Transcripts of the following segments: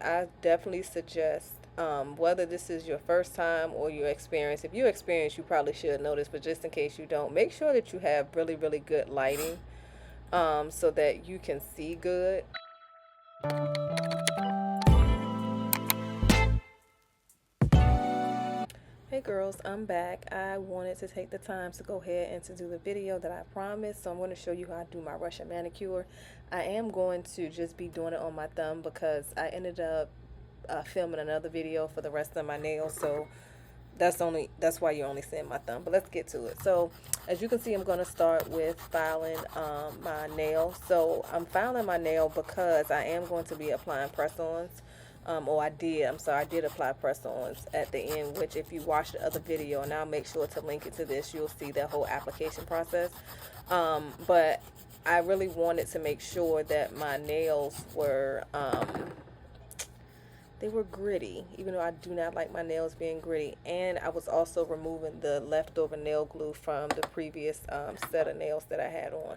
I definitely suggest, whether this is your first time or your experience, if you experience, you probably should know this, but just in case you don't, make sure that you have really, really good lighting, so that you can see good. Hey girls, I'm back. I wanted to take the time to go ahead and to do the video that I promised. So I'm going to show you how I do my Russian manicure. I am going to just be doing it on my thumb because I ended up filming another video for the rest of my nails. So that's why you're only seeing my thumb. But let's get to it. So as you can see, I'm going to start with filing my nail. So I'm filing my nail because I am going to be applying press-ons. I'm sorry, I did apply press-ons at the end, which if you watch the other video, and I'll make sure to link it to this, you'll see the whole application process. But I really wanted to make sure that my nails were they were gritty, even though I do not like my nails being gritty. And I was also removing the leftover nail glue from the previous set of nails that I had on.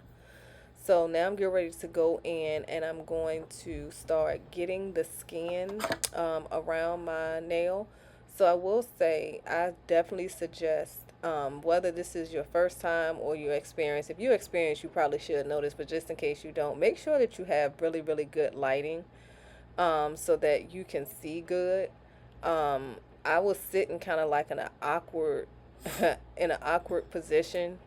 So now I'm getting ready to go in and I'm going to start getting the skin around my nail. So I will say I definitely suggest, whether this is your first time or your experience, if you experience, you probably should know this, but just in case you don't, make sure that you have really, really good lighting, so that you can see good. Um, I was sitting kind of like in an awkward in an awkward position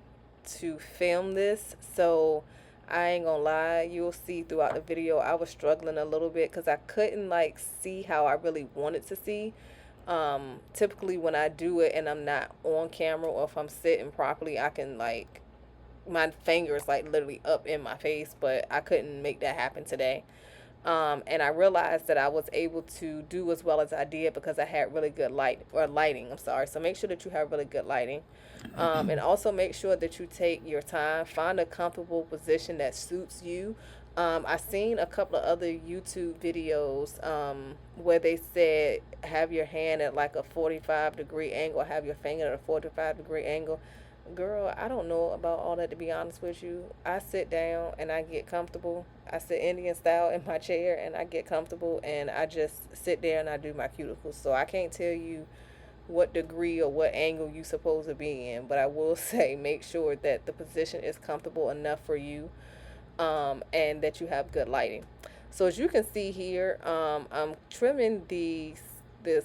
to film this, so I ain't gonna lie, you'll see throughout the video I was struggling a little bit because I couldn't like see how I really wanted to see. Typically when I do it and I'm not on camera, or if I'm sitting properly, I can like, my fingers like literally up in my face, but I couldn't make that happen today. And I realized that I was able to do as well as I did because I had really good lighting. I'm sorry. So make sure that you have really good lighting. And also make sure that you take your time, find a comfortable position that suits you. I seen a couple of other YouTube videos where they said have your hand at like a 45-degree angle, have your finger at a 45-degree angle. Girl, I don't know about all that, to be honest with you. I sit down and I get comfortable. I sit Indian style in my chair and I get comfortable and I just sit there and I do my cuticles. So I can't tell you what degree or what angle you supposed to be in, but I will say make sure that the position is comfortable enough for you, and that you have good lighting. So as you can see here, I'm trimming the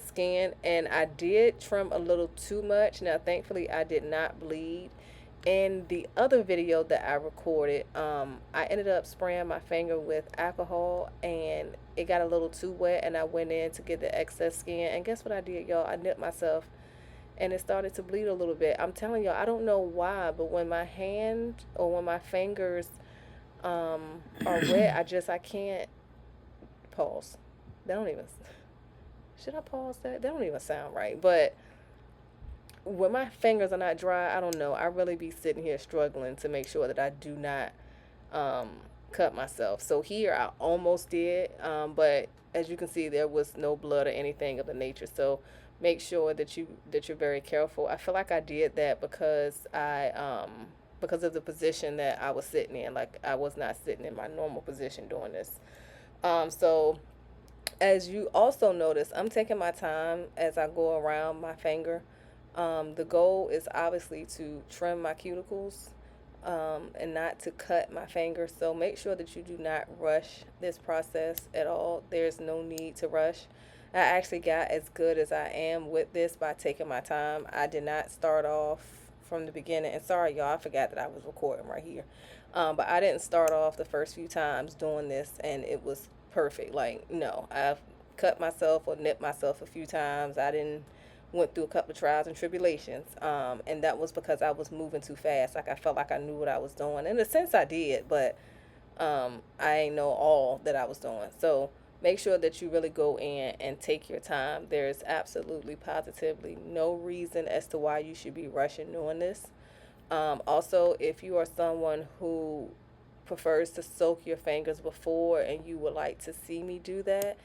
skin, and I did trim a little too much. Now thankfully I did not bleed. In the other video that I recorded, I ended up spraying my finger with alcohol and it got a little too wet, and I went in to get the excess skin, and guess what I did, y'all? I nipped myself and it started to bleed a little bit. I'm telling y'all, I don't know why, but when my hand or when my fingers are wet, I can't pause. They don't even, should I pause that? They don't even sound right. But when my fingers are not dry, I don't know. I really be sitting here struggling to make sure that I do not um, cut myself. So here I almost did, but as you can see, there was no blood or anything of the nature. So make sure that you're very careful. I feel like I did that because of the position that I was sitting in. Like I was not sitting in my normal position doing this. So as you also notice, I'm taking my time as I go around my finger. The goal is obviously to trim my cuticles, and not to cut my finger. So make sure that you do not rush this process at all. There's no need to rush. I actually got as good as I am with this by taking my time. I did not start off from the beginning. And sorry, y'all, I forgot that I was recording right here. But I didn't start off the first few times doing this and it was perfect. Like, no, I've cut myself or nipped myself a few times. I didn't went through a couple of trials and tribulations, and that was because I was moving too fast. Like I felt like I knew what I was doing. In a sense, I did, but I ain't know all that I was doing. So make sure that you really go in and take your time. There's absolutely, positively no reason as to why you should be rushing doing this. Also, if you are someone who prefers to soak your fingers before and you would like to see me do that,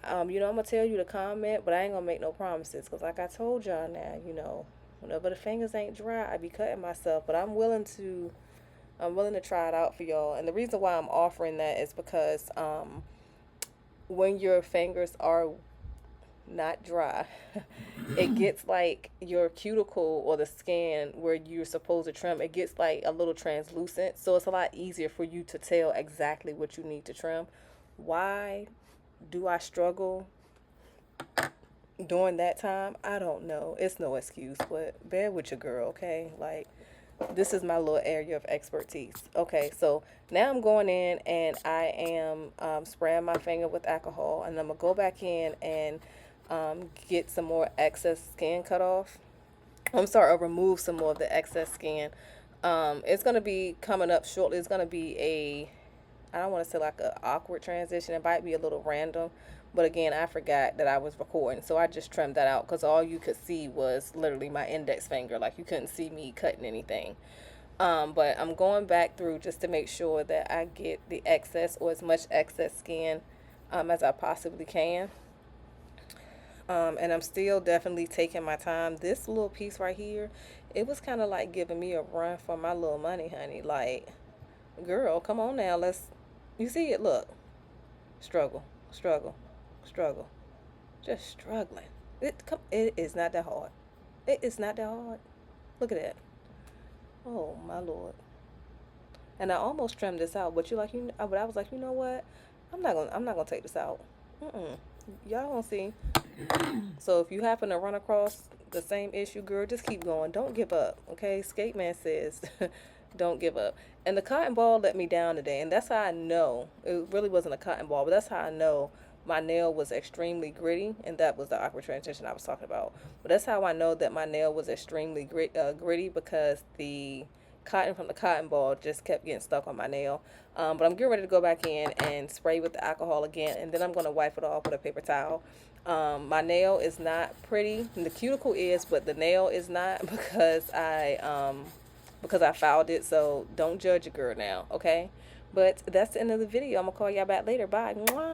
I'm gonna tell you to comment, but I ain't gonna make no promises because, like I told y'all, now, whenever the fingers ain't dry, I be cutting myself. But I'm willing to try it out for y'all. And the reason why I'm offering that is because when your fingers are not dry, it gets like your cuticle or the skin where you're supposed to trim, it gets like a little translucent. So it's a lot easier for you to tell exactly what you need to trim. Why do I struggle during that time? I don't know. It's no excuse, but bear with your girl, okay? Like, this is my little area of expertise. Okay, so now I'm going in and I am spraying my finger with alcohol, and I'm gonna go back in and get some more excess skin cut off. I'm sorry, or remove some more of the excess skin. It's gonna be coming up shortly. It's gonna be a, I don't want to say like a awkward transition. It might be a little random, but again, I forgot that I was recording, so I just trimmed that out because all you could see was literally my index finger. Like, you couldn't see me cutting anything. But I'm going back through just to make sure that I get the excess or as much excess skin as I possibly can. And I'm still definitely taking my time. This little piece right here, it was kind of like giving me a run for my little money, honey. Like, girl, come on now. You see it? Look. Struggle, struggle, struggle. Just struggling. It is not that hard. It is not that hard. Look at that. Oh, my Lord. And I almost trimmed this out, but I was like, you know what? I'm not gonna take this out. Y'all gonna see. So if you happen to run across the same issue, girl, just keep going. Don't give up, okay? Skate Man says, don't give up. And the cotton ball let me down today, and that's how I know. It really wasn't a cotton ball, but that's how I know my nail was extremely gritty, and that was the awkward transition I was talking about. But that's how I know that my nail was extremely gritty, because the cotton from the cotton ball just kept getting stuck on my nail. But I'm getting ready to go back in and spray with the alcohol again, and then I'm going to wipe it off with a paper towel. My nail is not pretty. The cuticle is, but the nail is not, because I fouled it. So don't judge a girl now, okay? But that's the end of the video. I'm gonna call y'all back later. Bye. Mwah.